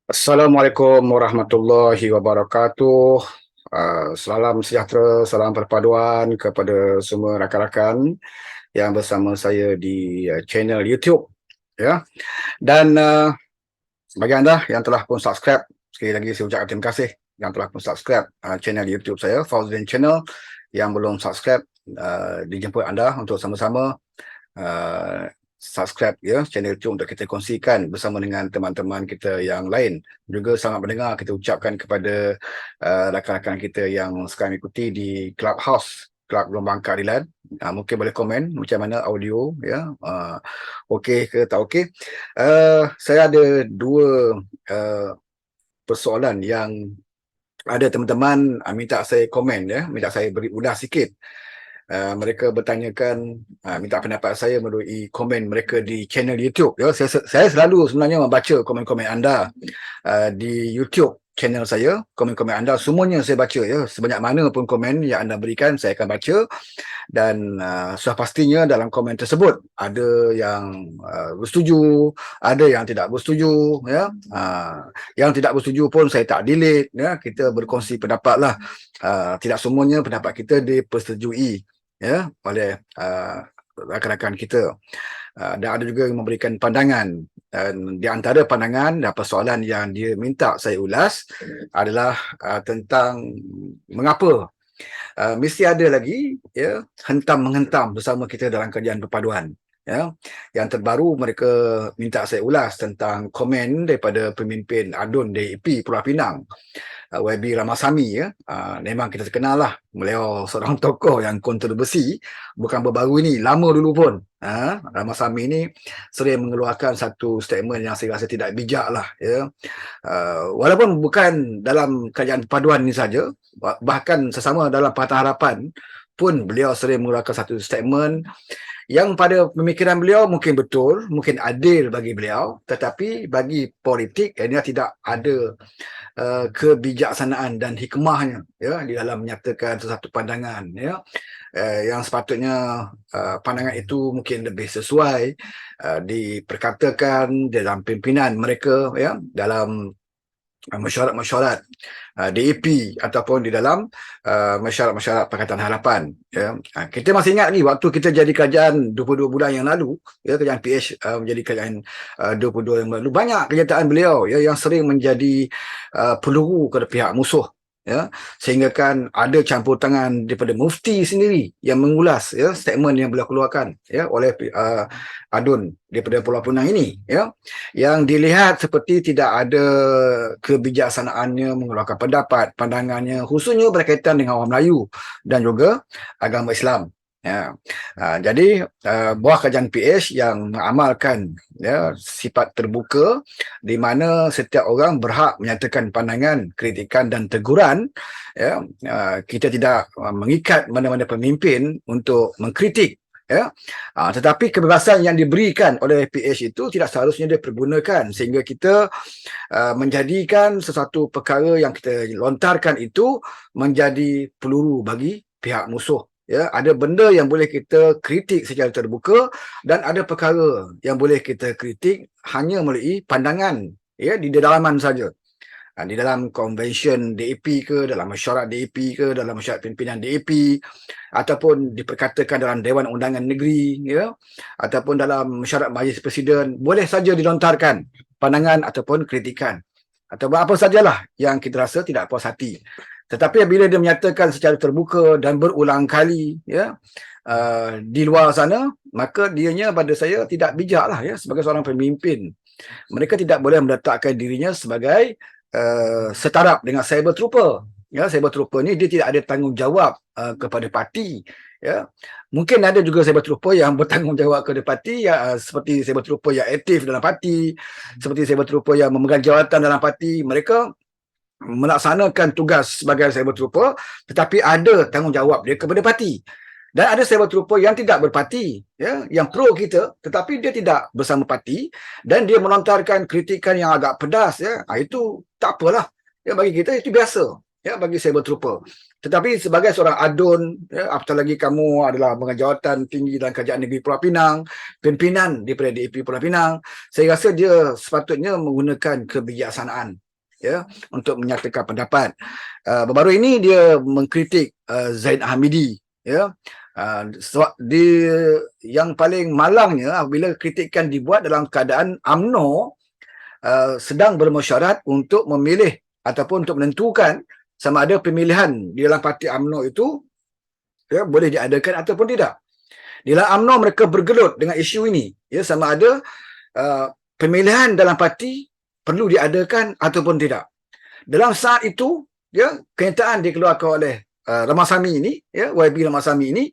Assalamualaikum warahmatullahi wabarakatuh. Salam sejahtera, salam perpaduan kepada semua rakan-rakan yang bersama saya di channel YouTube. Ya. Dan bagi anda yang telah pun subscribe, sekali lagi saya ucapkan terima kasih yang telah pun subscribe channel YouTube saya, Fauzin Channel. Yang belum subscribe, dijemput anda untuk sama-sama subscribe ya channel YouTube untuk kita kongsikan bersama dengan teman-teman kita yang lain. Juga selamat mendengar kita ucapkan kepada rakan-rakan kita yang sekarang ikuti di Clubhouse, Kelab Gelombang Keadilan. Mungkin boleh komen macam mana audio ya, okey ke tak okey. Saya ada dua persoalan yang ada teman-teman minta saya komen ya, minta saya beri ulas sikit. Mereka bertanyakan, minta pendapat saya melalui komen mereka di channel YouTube. Ya, saya selalu sebenarnya membaca komen-komen anda di YouTube channel saya. Komen-komen anda semuanya saya baca ya. Sebanyak mana pun komen yang anda berikan saya akan baca. Dan sudah pastinya dalam komen tersebut ada yang bersetuju, ada yang tidak bersetuju ya. Yang tidak bersetuju pun saya tak delete ya. Kita berkongsi pendapat lah. Tidak semuanya pendapat kita dipersetujui ya oleh rakan-rakan kita. Dan ada juga yang memberikan pandangan, dan di antara pandangan dan persoalan yang dia minta saya ulas adalah tentang mengapa mesti ada lagi ya hentam-menghentam bersama kita dalam kajian perpaduan ya. Yang terbaru mereka minta saya ulas tentang komen daripada pemimpin ADUN DAP Pulau Pinang, YB Ramasamy ya. Memang kita terkenal lah, beliau seorang tokoh yang kontroversi, bukan baru-baru ini, lama dulu pun. Ramasamy ini sering mengeluarkan satu statement yang saya rasa tidak bijak lah ya. Walaupun bukan dalam kajian perpaduan ini saja, bahkan sesama dalam Pakatan Harapan pun beliau sering mengeluarkan satu statement yang pada pemikiran beliau mungkin betul, mungkin adil bagi beliau, tetapi bagi politik ia tidak ada kebijaksanaan dan hikmahnya ya di dalam menyatakan sesuatu pandangan ya. Yang sepatutnya pandangan itu mungkin lebih sesuai diperkatakan dalam pimpinan mereka ya, dalam mesyuarat-mesyuarat DAP ataupun di dalam mesyuarat-mesyuarat Pakatan Harapan ya. Kita masih ingat lagi waktu kita jadi kerajaan 22 bulan yang lalu ya, kerajaan PH menjadi kerajaan 22 yang lalu, banyak kenyataan beliau ya yang sering menjadi peluru kepada pihak musuh ya, sehingga kan ada campur tangan daripada mufti sendiri yang mengulas ya statement yang beliau keluarkan ya oleh ADUN daripada Pulau Pinang ini ya, yang dilihat seperti tidak ada kebijaksanaannya mengeluarkan pendapat, pandangannya khususnya berkaitan dengan orang Melayu dan juga agama Islam ya. Jadi buah kajian PH yang mengamalkan ya sifat terbuka di mana setiap orang berhak menyatakan pandangan, kritikan dan teguran ya. Kita tidak mengikat mana-mana pemimpin untuk mengkritik ya. Tetapi kebebasan yang diberikan oleh PH itu tidak seharusnya dipergunakan sehingga kita menjadikan sesuatu perkara yang kita lontarkan itu menjadi peluru bagi pihak musuh ya. Ada benda yang boleh kita kritik secara terbuka dan ada perkara yang boleh kita kritik hanya melalui pandangan ya di dalaman saja. Di dalam convention DAP ke, dalam mesyuarat DAP ke, dalam mesyuarat pimpinan DAP, ataupun diperkatakan dalam Dewan Undangan Negeri ya, ataupun dalam mesyuarat Majlis Presiden, boleh saja dilontarkan pandangan ataupun kritikan atau apa sajalah yang kita rasa tidak puas hati. Tetapi bila dia menyatakan secara terbuka dan berulang kali ya di luar sana, maka dianya pada saya tidak bijak lah ya sebagai seorang pemimpin. Mereka tidak boleh meletakkan dirinya sebagai setaraf dengan cyber trooper ya. Cyber trooper ni dia tidak ada tanggungjawab kepada parti ya. Mungkin ada juga cyber trooper yang bertanggungjawab kepada parti ya, seperti cyber trooper yang aktif dalam parti, seperti cyber trooper yang memegang jawatan dalam parti. Mereka melaksanakan tugas sebagai cyber trooper tetapi ada tanggungjawab dia kepada parti. Dan ada cyber trooper yang tidak berparti ya, yang pro kita tetapi dia tidak bersama parti dan dia melontarkan kritikan yang agak pedas ya. Itu tak apalah ya, bagi kita itu biasa ya, bagi cyber trooper. Tetapi sebagai seorang adun, ya, apatah lagi kamu adalah jawatan tinggi dalam Kerajaan Negeri Pulau Pinang, pimpinan daripada DAP Pulau Pinang, saya rasa dia sepatutnya menggunakan kebijaksanaan, ya, untuk menyatakan pendapat. Baru-baru ini dia mengkritik Zaid Hamidi, ya. Yang paling malangnya apabila kritikan dibuat dalam keadaan UMNO sedang bermesyuarat untuk memilih ataupun untuk menentukan sama ada pemilihan di dalam parti UMNO itu, ya, boleh diadakan ataupun tidak. Di dalam UMNO mereka bergelut dengan isu ini, ya, sama ada pemilihan dalam parti perlu diadakan ataupun tidak. Dalam saat itu, ya, kenyataan dikeluarkan oleh Ramasamy ini, ya, YB Ramasamy ini,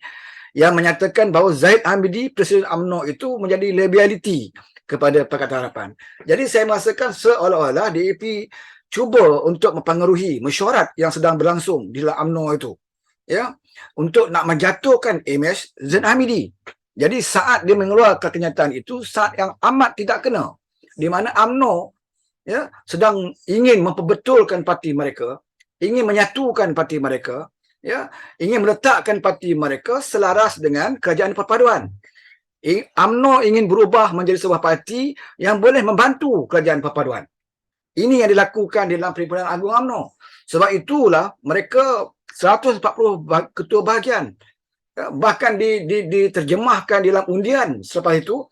yang menyatakan bahawa Zaid Hamidi, Presiden UMNO itu menjadi liability kepada Pakatan Harapan. Jadi saya merasakan seolah-olah DAP cuba untuk mempengaruhi mesyuarat yang sedang berlangsung di dalam UMNO itu, ya, untuk nak menjatuhkan imej Zaid Hamidi. Jadi saat dia mengeluarkan kenyataan itu, saat yang amat tidak kena, di mana UMNO, ya, sedang ingin memperbetulkan parti mereka, ingin menyatukan parti mereka, ya, ingin meletakkan parti mereka selaras dengan kerajaan perpaduan. UMNO ingin berubah menjadi sebuah parti yang boleh membantu kerajaan perpaduan. Ini yang dilakukan di dalam Perhimpunan Agung UMNO. Sebab itulah mereka 140 ketua bahagian, bahkan diterjemahkan di dalam undian selepas itu,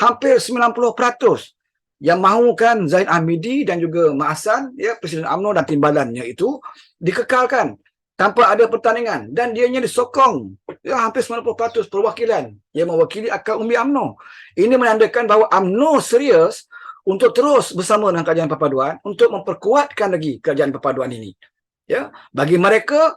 hampir 90% yang mahukan Zaid Hamidi dan juga Mak Hassan, ya, Presiden UMNO dan timbalannya itu dikekalkan tanpa ada pertandingan, dan dianya disokong, ya, hampir 90% perwakilan yang mewakili akar umbi UMNO. Ini menandakan bahawa UMNO serius untuk terus bersama dengan kerajaan perpaduan untuk memperkuatkan lagi kerajaan perpaduan ini. Ya, bagi mereka,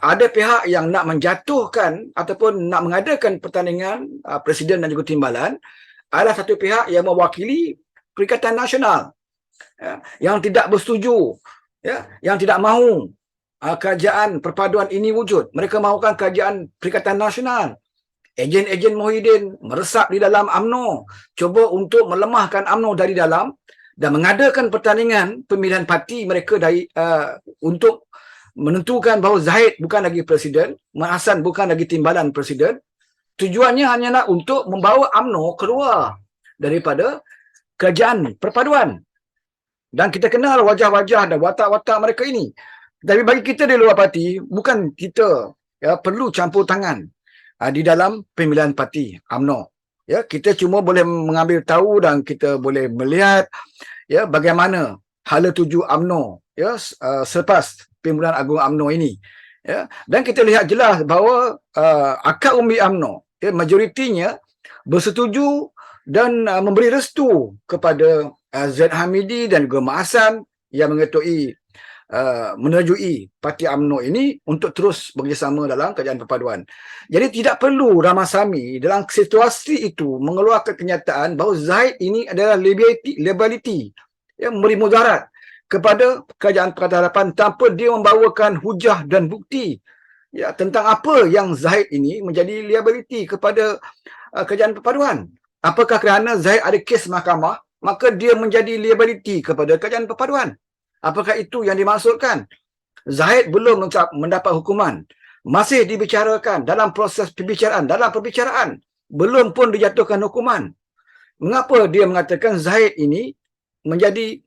ada pihak yang nak menjatuhkan ataupun nak mengadakan pertandingan presiden dan juga timbalan, adalah satu pihak yang mewakili Perikatan Nasional, ya, yang tidak bersetuju, ya, yang tidak mahu kerajaan perpaduan ini wujud. Mereka mahukan kerajaan Perikatan Nasional. Ejen-ejen Muhyiddin meresap di dalam UMNO, cuba untuk melemahkan UMNO dari dalam dan mengadakan pertandingan pemilihan parti mereka untuk menentukan bahawa Zahid bukan lagi presiden, Mak Hassan bukan lagi timbalan presiden. Tujuannya hanyalah untuk membawa UMNO keluar daripada kerajaan perpaduan. Dan kita kenal wajah-wajah dan watak-watak mereka ini. Tapi bagi kita di luar parti, bukan kita, ya, perlu campur tangan di dalam pemilihan parti UMNO. Ya, kita cuma boleh mengambil tahu dan kita boleh melihat, ya, bagaimana hala tuju UMNO, ya, selepas Perhimpunan Agung UMNO ini. Ya, dan kita lihat jelas bahawa akar umbi UMNO, ya, majoritinya bersetuju dan memberi restu kepada Zaid Hamidi dan juga Mak Hassan yang mengetuai menerjui parti UMNO ini untuk terus bekerjasama dalam kerajaan perpaduan. Jadi tidak perlu Ramasamy dalam situasi itu mengeluarkan kenyataan bahawa Zahid ini adalah liability, yang memberi mudarat kepada kerajaan Pakatan Harapan tanpa dia membawakan hujah dan bukti, ya, tentang apa yang Zahid ini menjadi liability kepada kerajaan perpaduan. Apakah kerana Zahid ada kes mahkamah, maka dia menjadi liability kepada kerajaan perpaduan? Apakah itu yang dimaksudkan? Zahid belum mendapat hukuman, masih dibicarakan dalam proses pembicaraan, belum pun dijatuhkan hukuman. Mengapa dia mengatakan Zahid ini menjadi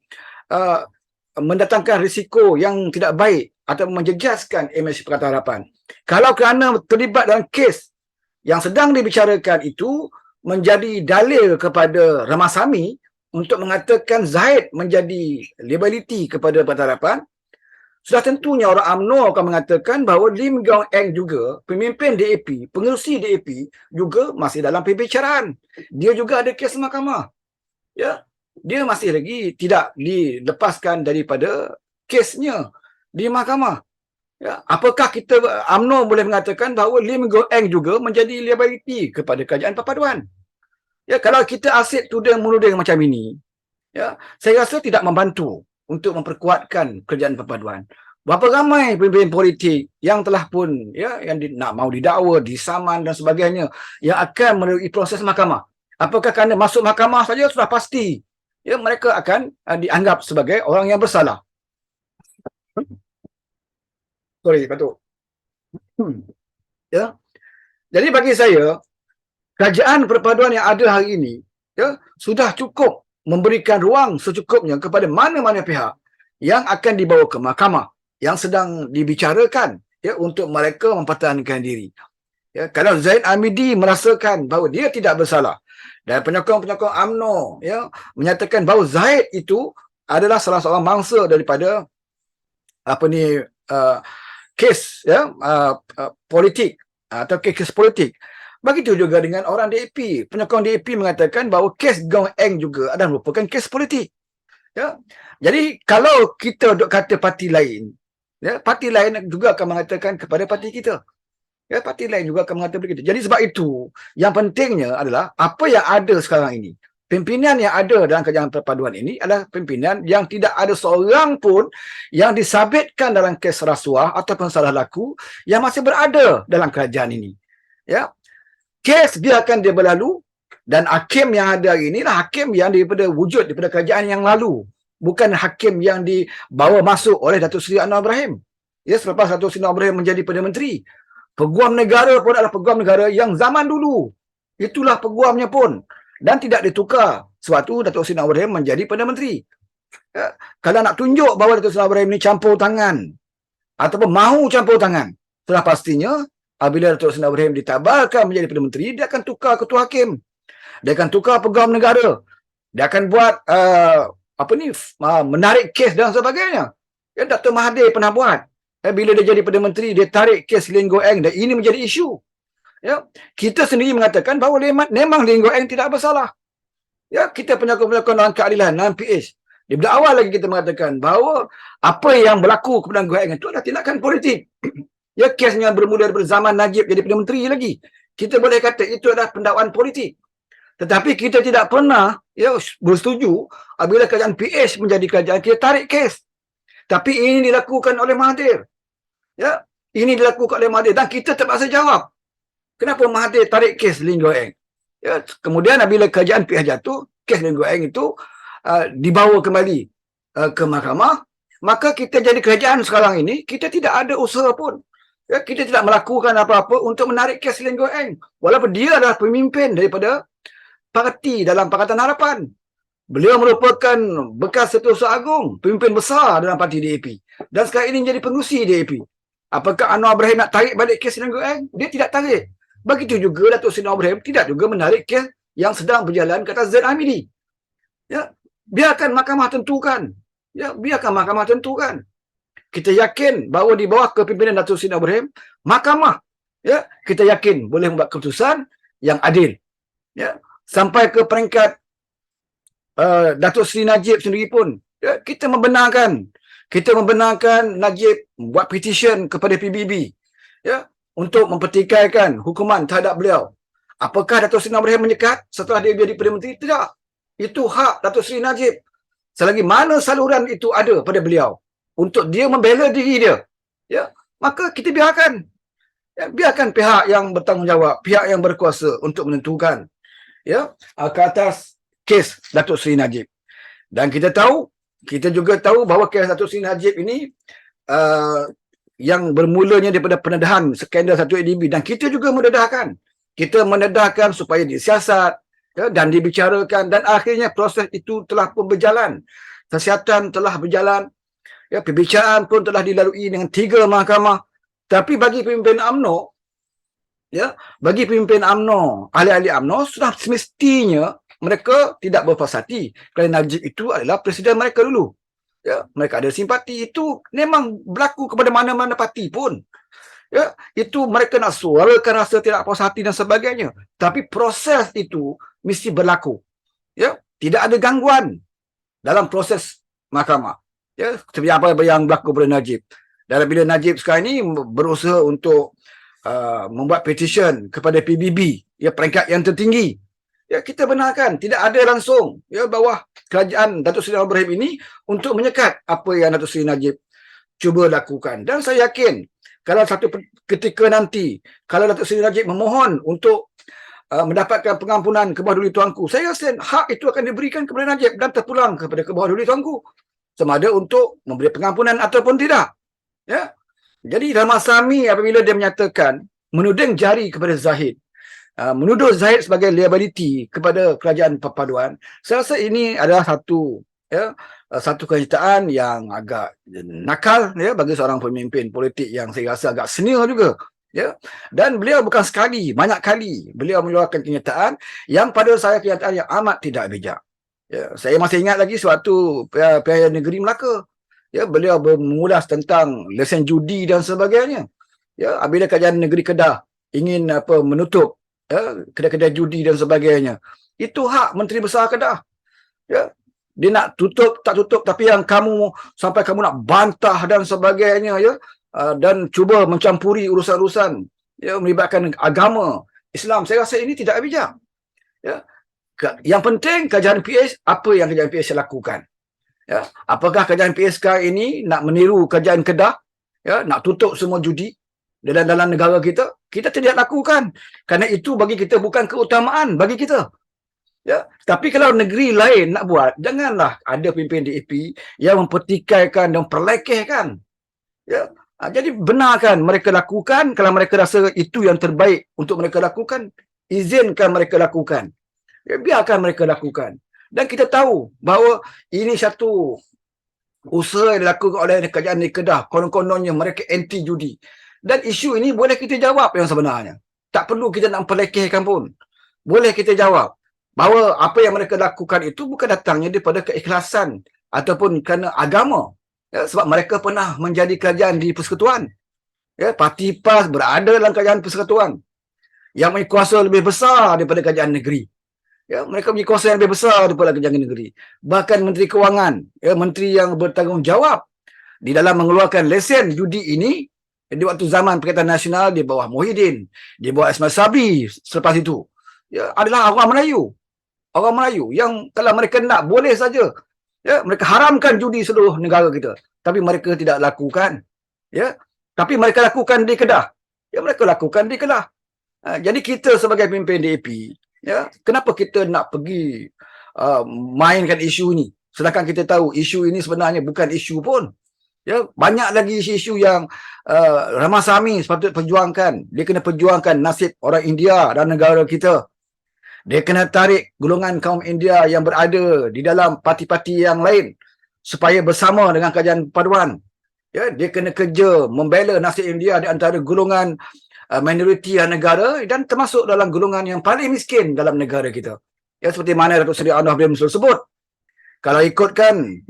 mendatangkan risiko yang tidak baik atau menjejaskan imej Pakatan Harapan? Kalau kerana terlibat dalam kes yang sedang dibicarakan itu menjadi dalil kepada Ramasamy untuk mengatakan Zahid menjadi liability kepada Pakatan Harapan, sudah tentunya orang UMNO akan mengatakan bahawa Lim Gong Eng juga, pemimpin DAP, pengerusi DAP juga masih dalam pembicaraan. Dia juga ada kes mahkamah. Ya, dia masih lagi tidak dilepaskan daripada kesnya di mahkamah. Ya, apakah kita UMNO boleh mengatakan bahawa Lim Gong Eng juga menjadi liability kepada kerajaan perpaduan? Ya, kalau kita asyik tuding-menuding macam ini, ya, saya rasa tidak membantu untuk memperkuatkan kerajaan perpaduan. Berapa ramai pemimpin politik yang telah pun, ya, yang nak mau didakwa, disaman dan sebagainya, yang akan melalui proses mahkamah. Apakah kerana masuk mahkamah saja sudah pasti, ya, mereka akan dianggap sebagai orang yang bersalah? Sorry, batuk. Ya. Jadi bagi saya, kerajaan perpaduan yang ada hari ini ya sudah cukup memberikan ruang secukupnya kepada mana-mana pihak yang akan dibawa ke mahkamah yang sedang dibicarakan ya untuk mereka mempertahankan diri. Ya, kalau Zaid Amidi merasakan bahawa dia tidak bersalah dan penyokong-penyokong UMNO ya menyatakan bahawa Zaid itu adalah salah seorang mangsa daripada apa ni kes ya politik atau kes politik. Begitu juga dengan orang DAP. Penyokong DAP mengatakan bahawa kes Gong Eng juga adalah merupakan kes politik. Ya. Jadi kalau kita duk kata parti lain, ya, parti lain juga akan mengatakan kepada parti kita. Ya, parti lain juga akan mengatakan begitu. Jadi sebab itu, yang pentingnya adalah apa yang ada sekarang ini. Pimpinan yang ada dalam kerajaan perpaduan ini adalah pimpinan yang tidak ada seorang pun yang disabitkan dalam kes rasuah ataupun salah laku yang masih berada dalam kerajaan ini. Ya, kes biarkan dia berlalu dan hakim yang ada hari ini lah hakim yang daripada wujud daripada kerajaan yang lalu, bukan hakim yang dibawa masuk oleh Datuk Seri Anwar Ibrahim. Ya, selepas Datuk Seri Anwar Ibrahim menjadi Perdana Menteri, peguam negara pun adalah peguam negara yang zaman dulu. Itulah peguamnya pun dan tidak ditukar sewaktu Datuk Seri Anwar Ibrahim menjadi Perdana Menteri. Ya, kalau nak tunjuk bahawa Datuk Seri Anwar Ibrahim ini campur tangan ataupun mahu campur tangan, telah pastinya apabila Datuk Seri Anwar Ibrahim ditabarkan menjadi Perdana Menteri, dia akan tukar ketua hakim. Dia akan tukar peguam negara. Dia akan buat menarik kes dan sebagainya. Ya, Dr. Mahathir pernah buat. Bila dia jadi Perdana Menteri, dia tarik kes Lim Go Eng dan ini menjadi isu. Ya, kita sendiri mengatakan bahawa memang Lim Go Eng tidak bersalah. Ya, kita penyokong-penyokong dalam keadilan, dalam PH. Daripada awal lagi kita mengatakan bahawa apa yang berlaku kepada Go Eng itu adalah tindakan politik. Ya, kesnya bermula daripada zaman Najib jadi Perdana Menteri lagi. Kita boleh kata itu adalah pendakwaan politik. Tetapi kita tidak pernah ya bersetuju apabila kerajaan PH menjadi kerajaan kita tarik kes. Tapi ini dilakukan oleh Mahathir. Ya, ini dilakukan oleh Mahathir dan kita terpaksa jawab. Kenapa Mahathir tarik kes Lim Go Eng? Ya, kemudian apabila kerajaan PH jatuh, kes Lim Go Eng itu dibawa kembali ke mahkamah, maka kita jadi kerajaan sekarang ini, kita tidak ada usaha pun. Ya, kita tidak melakukan apa-apa untuk menarik kes Lim Go Eng. Walaupun dia adalah pemimpin daripada parti dalam Pakatan Harapan. Beliau merupakan bekas Setiausaha Agung, pemimpin besar dalam parti DAP. Dan sekarang ini menjadi pengurusi DAP. Apakah Anwar Ibrahim nak tarik balik kes Lim Go Eng? Dia tidak tarik. Begitu juga Datuk Seri Anwar Ibrahim tidak juga menarik kes yang sedang berjalan kata Zaid Amidi. Ya, biarkan mahkamah tentukan. Ya, biarkan mahkamah tentukan. Kita yakin bahawa di bawah kepimpinan Datuk Seri Anwar Ibrahim, mahkamah ya, kita yakin boleh membuat keputusan yang adil. Ya, sampai ke peringkat Datuk Seri Najib sendiri pun ya, kita membenarkan Najib buat petition kepada PBB ya untuk mempertikaikan hukuman terhadap beliau. Apakah Datuk Seri Ibrahim menyekat setelah dia jadi Perdana Menteri? Tidak. Itu hak Datuk Seri Najib. Selagi mana saluran itu ada pada beliau untuk dia membela diri dia, ya, maka kita biarkan. Ya, biarkan pihak yang bertanggungjawab, pihak yang berkuasa untuk menentukan ya ke atas kes Datuk Seri Najib. Dan kita juga tahu bahawa kes Datuk Seri Najib ini yang bermulanya daripada pendedahan skandal 1ADB dan kita juga mendedahkan. Kita mendedahkan supaya disiasat ya, dan dibicarakan dan akhirnya proses itu telah pun berjalan. Kesiasatan telah berjalan. Ya, pembicaraan pun telah dilalui dengan 3 mahkamah. Tapi bagi pemimpin UMNO ya, bagi pemimpin UMNO, ahli-ahli UMNO sudah semestinya mereka tidak berpuas hati kerana Najib itu adalah presiden mereka dulu. Ya, mereka ada simpati, itu memang berlaku kepada mana-mana parti pun. Ya, itu mereka nak suarakan rasa tidak puas hati dan sebagainya. Tapi proses itu mesti berlaku. Ya, tidak ada gangguan dalam proses mahkamah. Ya, seperti apa yang berlaku pada Najib. Dan bila Najib sekarang ini berusaha untuk membuat petition kepada PBB, ya, peringkat yang tertinggi. Ya, kita benarkan tidak ada langsung ya bawah kerajaan Datuk Seri Anwar Ibrahim ini untuk menyekat apa yang Datuk Seri Najib cuba lakukan. Dan saya yakin kalau satu ketika nanti kalau Datuk Seri Najib memohon untuk mendapatkan pengampunan ke bawah duli tuanku, saya rasa hak itu akan diberikan kepada Najib dan terpulang kepada ke bawah duli tuanku. sama ada untuk memberi pengampunan ataupun tidak. Ya. Jadi Ramasamy apabila dia menyatakan menuding jari kepada Zahid, menuduh Zahid sebagai liability kepada kerajaan perpaduan, saya rasa ini adalah satu kenyataan yang agak nakal bagi seorang pemimpin politik yang saya rasa agak senior juga. Dan beliau bukan sekali, banyak kali beliau mengeluarkan kenyataan yang pada saya kenyataan yang amat tidak bijak. Saya masih ingat lagi suatu Pilihan Negeri Melaka. Beliau mengulas tentang lesen judi dan sebagainya. Apabila kerajaan negeri Kedah ingin menutup kedai-kedai judi dan sebagainya, itu hak Menteri Besar Kedah. Dia nak tutup tak tutup, tapi yang kamu sampai kamu nak bantah dan sebagainya, dan cuba mencampuri urusan-urusan melibatkan agama Islam, saya rasa ini tidak bijak. Yang penting kerajaan PH, apa yang kerajaan PH lakukan? Apakah kerajaan PH sekarang ini nak meniru kerajaan Kedah, nak tutup semua judi dalam negara kita? Kita tidak lakukan, kerana itu bagi kita bukan keutamaan bagi kita. Tapi kalau negeri lain nak buat, janganlah ada pemimpin DAP yang mempertikaikan dan memperlekehkan. Jadi benarkan mereka lakukan. Kalau mereka rasa itu yang terbaik untuk mereka lakukan, izinkan mereka lakukan. Biarkan mereka lakukan. Dan kita tahu bahawa ini satu usaha yang dilakukan oleh kerajaan di Kedah. Konon-kononnya mereka anti judi. Dan isu ini boleh kita jawab yang sebenarnya. Tak perlu kita nak memperlekehkan pun. Boleh kita jawab bahawa apa yang mereka lakukan itu bukan datangnya daripada keikhlasan ataupun kerana agama. Sebab mereka pernah menjadi kerajaan di persekutuan. Parti PAS berada dalam kerajaan persekutuan yang mempunyai kuasa lebih besar daripada kerajaan negeri. Mereka mempunyai kuasa yang lebih besar daripada kerajaan negeri. Bahkan Menteri Kewangan, menteri yang bertanggungjawab di dalam mengeluarkan lesen judi ini di waktu zaman Perikatan Nasional di bawah Muhyiddin, di bawah Ismail Sabri selepas itu, adalah orang Melayu. Orang Melayu yang kalau mereka nak boleh saja. Mereka haramkan judi seluruh negara kita. Tapi mereka tidak lakukan. Tapi mereka lakukan di Kedah. Mereka lakukan di Kedah. Jadi kita sebagai pemimpin DAP, kenapa kita nak pergi mainkan isu ni? Sedangkan kita tahu isu ini sebenarnya bukan isu pun. Banyak lagi isu-isu yang Ramasamy sepatutnya perjuangkan. Dia kena perjuangkan nasib orang India dan negara kita. Dia kena tarik golongan kaum India yang berada di dalam parti-parti yang lain supaya bersama dengan kerajaan perpaduan. Dia kena kerja membela nasib India di antara golongan minoriti negara dan termasuk dalam golongan yang paling miskin dalam negara kita. Seperti mana Datuk Seri Anwar Ibrahim sebut. Kalau ikutkan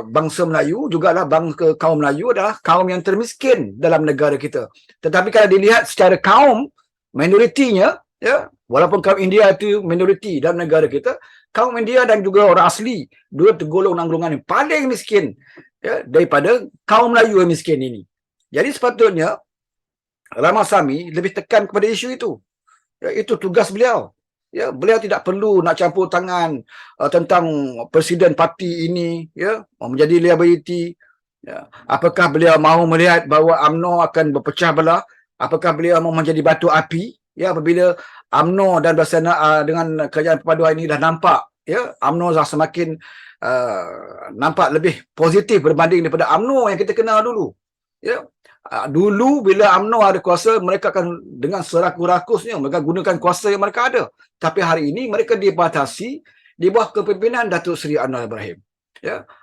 bangsa Melayu jugalah bangsa kaum Melayu adalah kaum yang termiskin dalam negara kita. Tetapi kalau dilihat secara kaum minoritinya, walaupun kaum India itu minoriti dalam negara kita, kaum India dan juga orang asli dua tergolong dalam golongan yang paling miskin daripada kaum Melayu yang miskin ini. Jadi sepatutnya Ramasamy lebih tekan kepada isu itu. Itu tugas beliau. Beliau tidak perlu nak campur tangan tentang presiden parti ini menjadi liability. Apakah beliau mahu melihat bahawa UMNO akan berpecah belah? Apakah beliau mahu menjadi batu api apabila UMNO dan bersama dengan kerajaan perpaduan ini dah nampak UMNO dah semakin nampak lebih positif berbanding daripada UMNO yang kita kenal dulu. Dulu bila UMNO ada kuasa, mereka akan dengan serakus-rakusnya mereka gunakan kuasa yang mereka ada. Tapi hari ini mereka dibatasi di bawah kepimpinan Datuk Seri Anwar Ibrahim.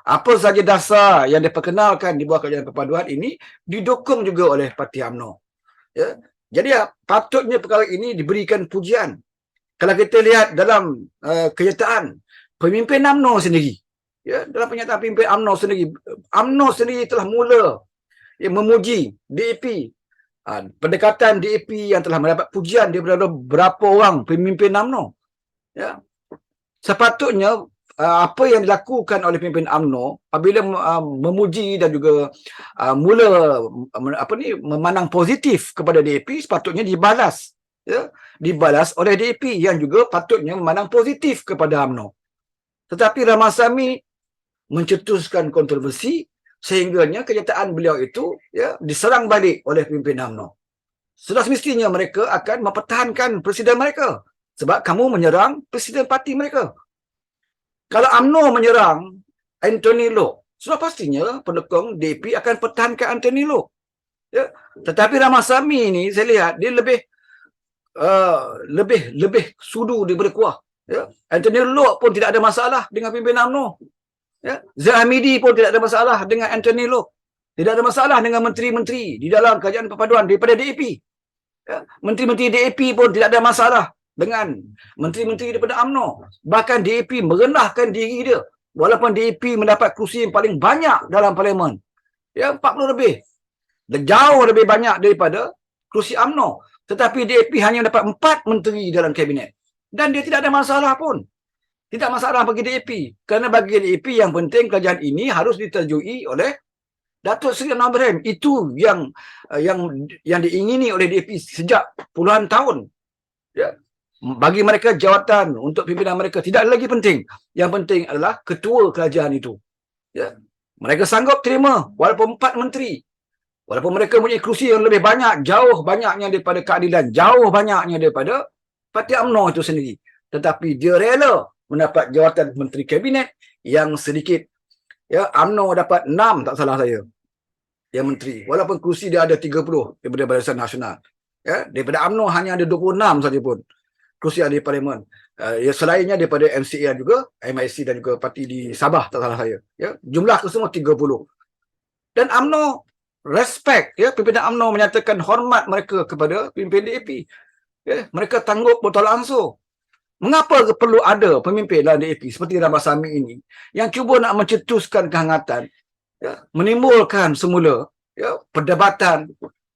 Apa saja dasar yang diperkenalkan di bawah kerajaan perpaduan ini didukung juga oleh parti UMNO. Jadi patutnya perkara ini diberikan pujian. Kalau kita lihat dalam kenyataan pemimpin UMNO sendiri, dalam pernyataan pemimpin UMNO sendiri telah mula memuji DAP. Pendekatan DAP yang telah mendapat pujian daripada berapa orang pemimpin UMNO. Sepatutnya apa yang dilakukan oleh pemimpin UMNO apabila memuji dan juga mula memandang positif kepada DAP, sepatutnya dibalas. Dibalas oleh DAP yang juga patutnya memandang positif kepada UMNO. Tetapi Ramasamy mencetuskan kontroversi sehingganya kenyataan beliau itu diserang balik oleh pemimpin UMNO. Sudah semestinya mereka akan mempertahankan presiden mereka sebab kamu menyerang presiden parti mereka. Kalau UMNO menyerang Anthony Loke, sudah pastinya pendukung DAP akan pertahankan Anthony Loke. Ya. Tetapi Ramasamy ni saya lihat dia lebih sudu daripada kuah. Ya. Anthony Loke pun tidak ada masalah dengan pimpinan UMNO. Ya. Zahid Hamidi pun tidak ada masalah dengan Anthony Loke. Tidak ada masalah dengan menteri-menteri di dalam kerajaan perpaduan daripada DAP. Ya. Menteri-menteri DAP pun tidak ada masalah dengan menteri-menteri daripada UMNO. Bahkan DAP merendahkan diri dia. Walaupun DAP mendapat kerusi yang paling banyak dalam parlimen. Ya, 40 lebih. Dan jauh lebih banyak daripada kerusi UMNO. Tetapi DAP hanya dapat 4 menteri dalam kabinet. Dan dia tidak ada masalah pun. Tidak masalah bagi DAP. Kerana bagi DAP yang penting kerajaan ini harus diterjui oleh Datuk Seri Anwar Ibrahim. Itu yang diingini oleh DAP sejak puluhan tahun. Ya. Bagi mereka jawatan untuk pimpinan mereka tidak lagi penting. Yang penting adalah ketua kerajaan itu. Ya. Mereka sanggup terima walaupun 4 menteri. Walaupun mereka mempunyai kerusi yang lebih banyak, jauh banyaknya daripada keadilan, jauh banyaknya daripada Parti UMNO itu sendiri. Tetapi dia rela mendapat jawatan menteri kabinet yang sedikit. Ya, UMNO dapat 6 tak salah saya. Yang menteri. Walaupun kerusi dia ada 30 daripada Barisan Nasional. Ya, daripada UMNO hanya ada 26 saja pun. Kerusi ada di parlimen. Ya, selainnya daripada MCA juga, MIC dan juga parti di Sabah tak salah saya. Ya, jumlah itu semua 30. Dan UMNO respect, ya, pimpinan UMNO menyatakan hormat mereka kepada pemimpin DAP. Ya, mereka tangguh bertolak ansur. Mengapa perlu ada pemimpin dalam DAP seperti Ramasamy ini yang cuba nak mencetuskan kehangatan, ya, menimbulkan semula, ya, perdebatan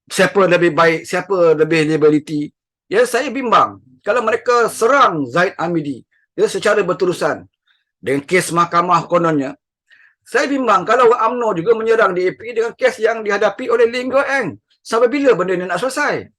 siapa lebih baik, siapa lebih liberty. Ya, saya bimbang kalau mereka serang Zahid Hamidi, ya, secara berterusan dengan kes mahkamah kononnya. Saya bimbang kalau UMNO juga menyerang DAP dengan kes yang dihadapi oleh Lim Goh Eng. Sampai bila benda ini nak selesai?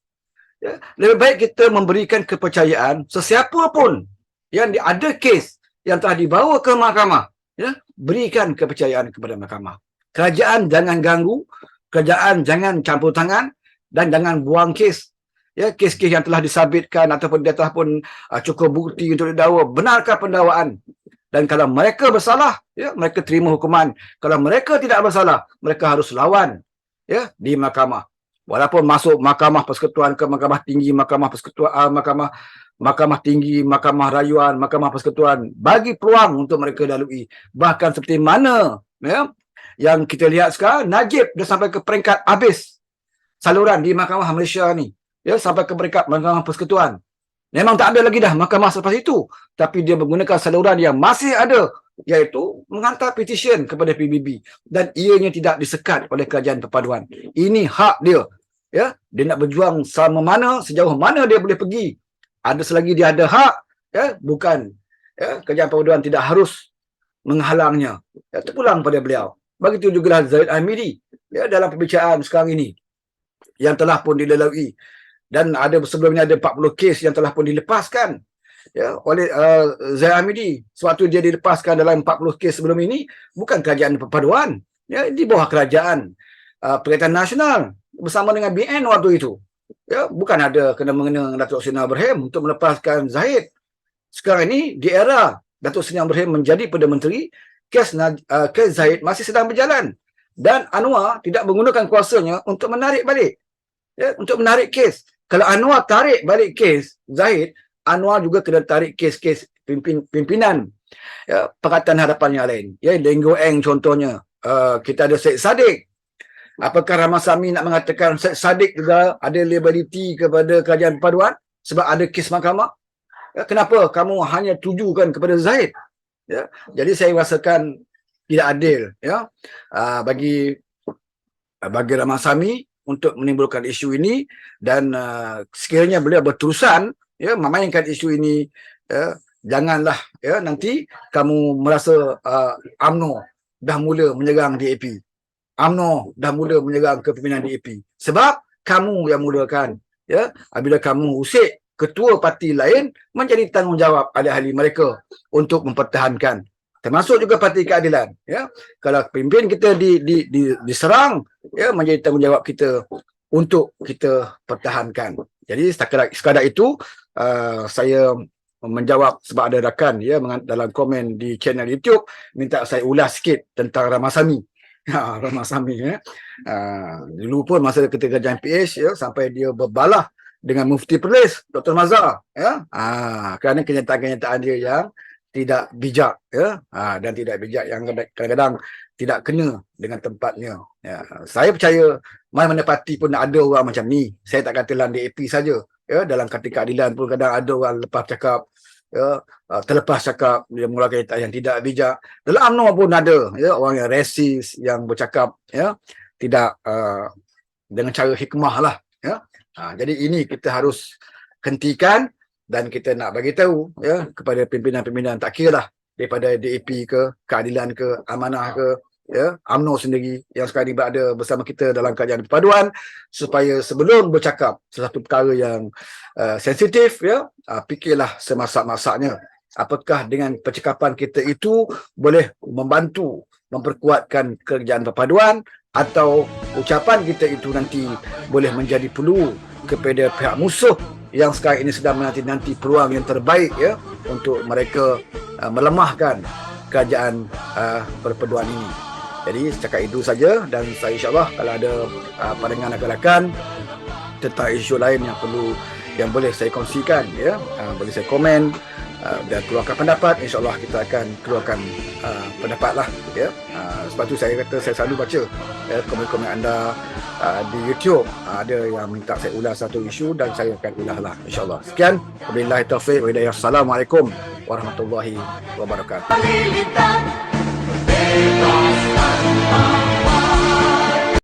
Ya, lebih baik kita memberikan kepercayaan sesiapa pun yang ada kes yang telah dibawa ke mahkamah. Ya, berikan kepercayaan kepada mahkamah. Kerajaan jangan ganggu, kerajaan jangan campur tangan dan jangan buang kes. Ya, kes-kes yang telah disabitkan ataupun dia telah pun cukup bukti untuk didakwa, benarkan pendakwaan. Dan kalau mereka bersalah, ya, mereka terima hukuman. Kalau mereka tidak bersalah, mereka harus lawan, ya, di mahkamah. Walaupun masuk mahkamah persekutuan ke mahkamah tinggi, mahkamah persekutuan, mahkamah tinggi, mahkamah rayuan, mahkamah persekutuan, bagi peluang untuk mereka lalui. Bahkan seperti mana, ya, yang kita lihat sekarang, Najib dah sampai ke peringkat habis saluran di mahkamah Malaysia ni, ya, sampai ke peringkat mahkamah persekutuan. Memang tak ada lagi dah mahkamah selepas itu. Tapi dia menggunakan saluran yang masih ada, iaitu menghantar petisyen kepada PBB. Dan ianya tidak disekat oleh kerajaan perpaduan. Ini hak dia. Ya, dia nak berjuang sama mana, sejauh mana dia boleh pergi. Ada selagi dia ada hak, ya, bukan, ya, kerajaan perpaduan tidak harus menghalangnya. Ya, terpulang pada beliau. Begitu juga Zahid Hamidi, ya, dalam perbicaraan sekarang ini yang telah pun dilalui. Dan ada sebelumnya ada 40 kes yang telah pun dilepaskan, ya, oleh Zahid Hamidi. Sebab tu dia dilepaskan dalam 40 kes sebelum ini bukan kerajaan perpaduan, ya, di bawah kerajaan Perkhidmatan Nasional bersama dengan BN waktu itu. Ya, bukan ada kena-mengena Datuk Seri Anwar Ibrahim untuk melepaskan Zahid. Sekarang ini di era Datuk Seri Anwar Ibrahim menjadi Perdana Menteri, kes Zahid masih sedang berjalan dan Anwar tidak menggunakan kuasanya untuk menarik balik, ya, untuk menarik kes. Kalau Anwar tarik balik kes Zahid, Anwar juga kena tarik kes-kes pimpinan, ya, Pakatan Harapan yang lain. Ya, Lim Goh Eng contohnya. Kita ada Syed Saddiq. Apakah Ramasamy nak mengatakan Syed Saddiq juga ada liability kepada kerajaan perpaduan sebab ada kes mahkamah? Ya, kenapa kamu hanya tujukan kepada Zahid? Ya, jadi saya rasakan tidak adil, ya, bagi Ramasamy untuk menimbulkan isu ini. Dan sekiranya beliau berterusan, ya, memainkan isu ini, ya, janganlah, ya, nanti kamu merasa UMNO dah mula menyerang DAP. UMNO dah mula menyerang kepimpinan DAP. Sebab kamu yang mulakan, ya, apabila kamu usik ketua parti lain, menjadi tanggungjawab ahli-ahli mereka untuk mempertahankan, termasuk juga Parti Keadilan. Ya, kalau pemimpin kita diserang, ya, menjadi tanggungjawab kita untuk kita pertahankan. Jadi sekadar itu saya menjawab sebab ada rakan dalam komen di channel YouTube minta saya ulas sikit tentang Ramasamy. Ramasamy dulu pun masa kita kerja MPH sampai dia berbalah dengan Mufti Perlis Dr. Mazhar kerana kenyataan-kenyataan dia yang tidak bijak dan tidak bijak yang kadang-kadang tidak kena dengan tempatnya. Saya percaya mana-mana parti pun ada orang macam ni. Saya tak kata dalam DAP saja. Dalam Karti Keadilan pun kadang ada orang lepas cakap, terlepas cakap, dia mengeluarkan kata yang tidak bijak. Dalam UMNO pun ada orang yang resis, yang bercakap tidak dengan cara hikmah lah. Jadi ini kita harus hentikan dan kita nak bagi tahu kepada pimpinan-pimpinan, tak kira lah daripada DAP ke, Keadilan ke, Amanah ke, UMNO sendiri yang sekarang ini berada bersama kita dalam kajian perpaduan, supaya sebelum bercakap sesuatu perkara yang sensitif, fikirlah semasak-masaknya apakah dengan percakapan kita itu boleh membantu memperkuatkan kerjaan perpaduan, atau ucapan kita itu nanti boleh menjadi peluru kepada pihak musuh yang sekarang ini sedang menanti-nanti peluang yang terbaik untuk mereka melemahkan kerajaan perpaduan ini. Jadi setakat itu saja, dan saya insyaAllah kalau ada pandangan rakan-rakan tentang isu lain yang boleh saya kongsikan, boleh saya komen dan keluarkan pendapat, insyaAllah kita akan keluarkan pendapat lah. Sebab tu saya kata saya selalu baca komen-komen anda di YouTube. Ada yang minta saya ulas satu isu dan saya akan ulas lah, insyaAllah. Sekian, wabillahi taufiq wa hidayah. Assalamualaikum warahmatullahi wabarakatuh.